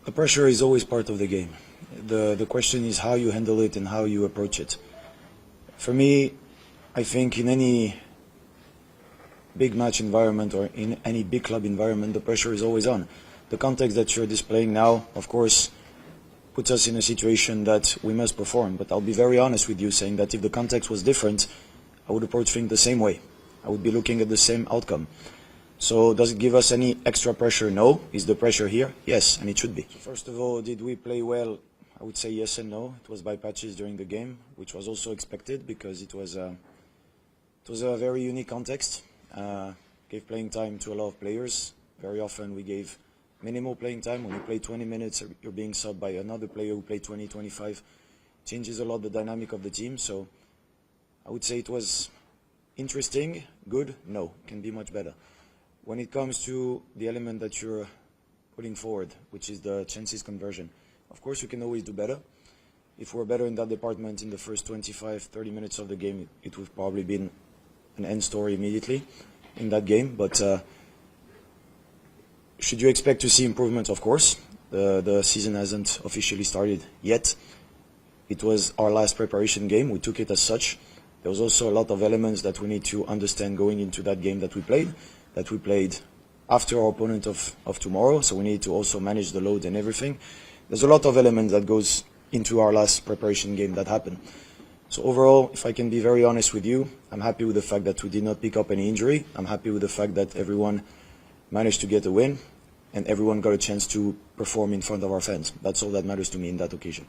The pressure is always part of the game. The question is how you handle it and how you approach it. For me, I think in any big match environment or in any big club environment, the pressure is always on. The context that you're displaying now, of course, puts us in a situation that we must perform. But I'll be very honest with you, saying that if the context was different, I would approach things the same way. I would be looking at the same outcome. So does it give us any extra pressure? No. Is the pressure here? Yes, and it should be. First of all, did we play well? I would say yes and no. It was by patches during the game, which was also expected because it was a very unique context. Gave playing time to a lot of players. Very often we gave minimal playing time. When you play 20 minutes, you're being subbed by another player who played 20, 25. Changes a lot the dynamic of the team. So I would say it was interesting, good, no. It can be much better. When it comes to the element that you're putting forward, which is the chances conversion, of course you can always do better. If we're better in that department in the first 25, 30 minutes of the game, it would probably been an end story immediately in that game. But should you expect to see improvements? Of course. The season hasn't officially started yet. It was our last preparation game. We took it as such. There was also a lot of elements that we need to understand going into that game that we played after our opponent of tomorrow, so we need to also manage the load and everything. There's a lot of elements that goes into our last preparation game that happened. So overall, if I can be very honest with you, I'm happy with the fact that we did not pick up any injury. I'm happy with the fact that everyone managed to get a win and everyone got a chance to perform in front of our fans. That's all that matters to me in that occasion.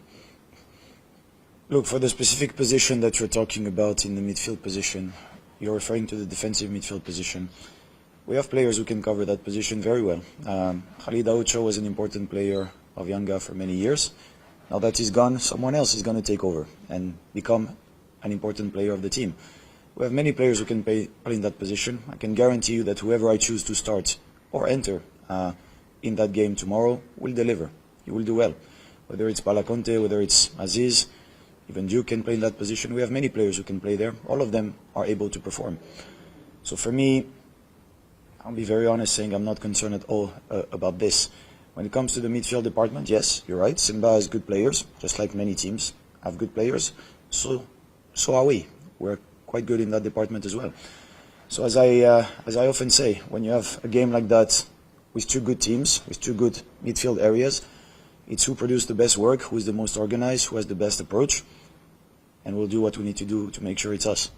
Look, for the specific position that you're talking about in the midfield position, you're referring to the defensive midfield position. We have players who can cover that position very well. Khalid Aucho was an important player of Yanga for many years. Now that he's gone, someone else is going to take over and become an important player of the team. We have many players who can play in that position. I can guarantee you that whoever I choose to start or enter in that game tomorrow will deliver. He will do well. Whether it's Balakonte, whether it's Aziz, even Duke can play in that position. We have many players who can play there. All of them are able to perform. So for me, I'll be very honest saying I'm not concerned at all about this. When it comes to the midfield department, yes, you're right. Simba has good players, just like many teams have good players. So are we. We're quite good in that department as well. So as I often say, when you have a game like that with two good teams, with two good midfield areas, it's who produced the best work, who is the most organized, who has the best approach, and we'll do what we need to do to make sure it's us.